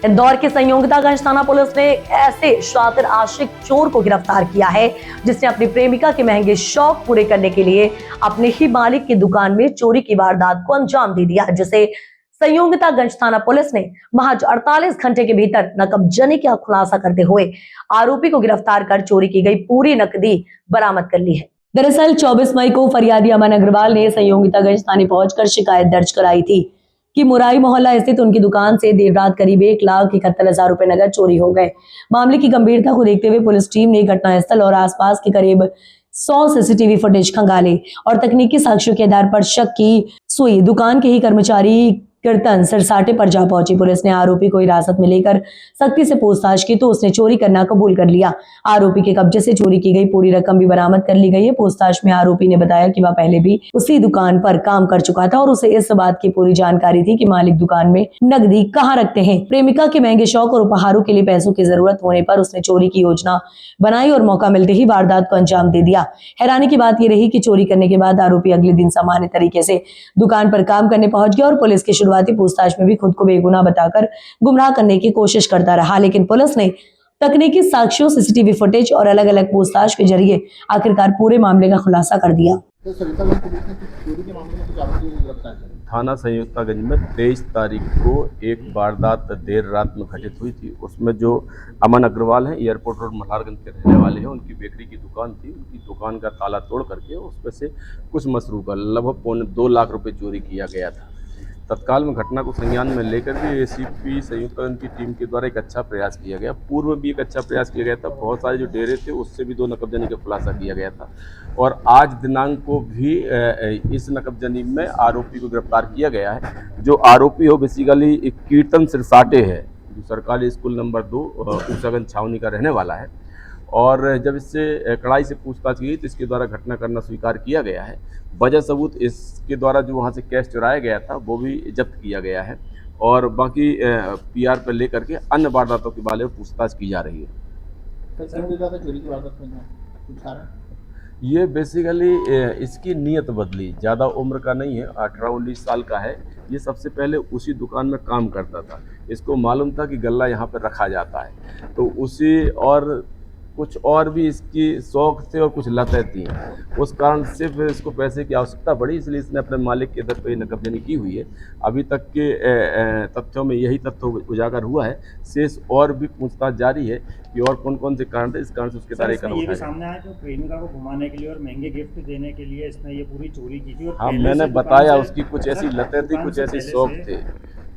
इंदौर के संयोगितागंज थाना पुलिस ने ऐसे शातिर आशिक चोर को गिरफ्तार किया है जिसने अपनी प्रेमिका के महंगे शौक पूरे करने के लिए अपने ही मालिक की दुकान में चोरी की वारदात को अंजाम दे दिया, जिसे संयोगितागंज थाना पुलिस ने महज 48 घंटे के भीतर नकबजनी का खुलासा करते हुए आरोपी को गिरफ्तार कर चोरी की गई पूरी नकदी बरामद कर ली है। दरअसल 24 मई को फरियादी अमन अग्रवाल ने संयोगितागंज थाने पहुंचकर शिकायत दर्ज कराई थी कि मुराई मोहल्ला स्थित उनकी दुकान से देर रात करीब 1,71,000 रुपए नगद चोरी हो गए। मामले की गंभीरता को देखते हुए पुलिस टीम ने घटनास्थल और आसपास के करीब 100 सीसीटीवी फुटेज खंगाले और तकनीकी साक्ष्यों के आधार पर शक की सुई दुकान के ही कर्मचारी कीर्तन सरसाटे पर जा पहुंची। पुलिस ने आरोपी को हिरासत में लेकर सख्ती से पूछताछ की तो उसने चोरी करना कबूल कर लिया। आरोपी के कब्जे से चोरी की गई पूरी रकम भी बरामद कर ली गई है। पूछताछ में आरोपी ने बताया कि वह पहले भी उसी दुकान पर काम कर चुका था और उसे इस बात की पूरी जानकारी थी कि मालिक दुकान में नकदी कहाँ रखते हैं। प्रेमिका के महंगे शौक और उपहारों के लिए पैसों की जरूरत होने पर उसने चोरी की योजना बनाई और मौका मिलते ही वारदात को अंजाम दे दिया। हैरानी की बात यह रही कि चोरी करने के बाद आरोपी अगले दिन सामान्य तरीके से दुकान पर काम करने पहुंच गया और पुलिस की शुरुआती पूछताछ में भी खुद को बेगुनाह बताकर गुमराह करने की कोशिश करता रहा, लेकिन पुलिस ने तकनीकी साक्ष्यों, सीसीटीवी फुटेज और अलग अलग पूछताछ के जरिए आखिरकार पूरे मामले का खुलासा कर दिया। थाना संयोगितागंज में 23 तारीख को एक वारदात देर रात में घटित हुई थी। उसमें जो अमन अग्रवाल हैं, एयरपोर्ट रोड मल्हारगंज के रहने वाले हैं, उनकी बेकरी की दुकान थी। उनकी दुकान का ताला तोड़ करके उसमें से कुछ मसरूका लगभग 2 लाख रुपए चोरी किया गया था। तत्काल में घटना को संज्ञान में लेकर भी एसीपी संयुक्तागंज की टीम के द्वारा एक अच्छा प्रयास किया गया। पूर्व में भी एक अच्छा प्रयास किया गया था। बहुत सारे जो डेरे थे उससे भी 2 नकबजनी का खुलासा किया गया था और आज दिनांक को भी इस नकबजनी में आरोपी को गिरफ्तार किया गया है। जो आरोपी हो बेसिकली कीर्तन सिरसाटे है, जो सरकारी स्कूल नंबर 2 ऊषागंज छावनी का रहने वाला है। और जब इससे कड़ाई से पूछताछ की तो इसके द्वारा घटना करना स्वीकार किया गया है। वजह सबूत इसके द्वारा जो वहाँ से कैश चुराया गया था वो भी जब्त किया गया है और बाकी पीआर पर लेकर के अन्य वारदातों के बारे में पूछताछ की जा रही है। ये बेसिकली इसकी नीयत बदली, ज़्यादा उम्र का नहीं है, 18-19 साल का है। ये सबसे पहले उसी दुकान में काम करता था। इसको मालूम था कि गल्ला यहाँ पर रखा जाता है, तो उसी और कुछ और भी इसकी शौक थे और कुछ लतें थी। उस कारण सिर्फ इसको पैसे की आवश्यकता पड़ी, इसलिए इसने अपने मालिक के दर पर नकबजनी की हुई है। अभी तक के तथ्यों में यही तथ्य उजागर हुआ है। शेष और भी पूछताछ जारी है कि और कौन कौन से कारण थे, इस कारण से उसके तारीख का ये भी सामने आया कि प्रेमिका को घुमाने के लिए और महंगे गिफ्ट देने के लिए इसने ये पूरी चोरी की थी। और हाँ, मैंने बताया उसकी कुछ ऐसी लतें थी, कुछ ऐसे शौक थे,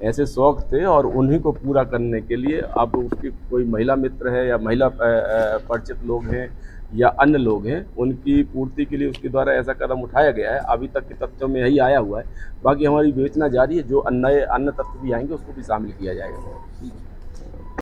ऐसे शौक थे और उन्हीं को पूरा करने के लिए अब उसके कोई महिला मित्र है या महिला परिचित लोग हैं या अन्य लोग हैं, उनकी पूर्ति के लिए उसके द्वारा ऐसा कदम उठाया गया है। अभी तक के तथ्यों में यही आया हुआ है। बाकी हमारी विवेचना जारी है, जो अन्य तथ्य भी आएंगे उसको भी शामिल किया जाएगा।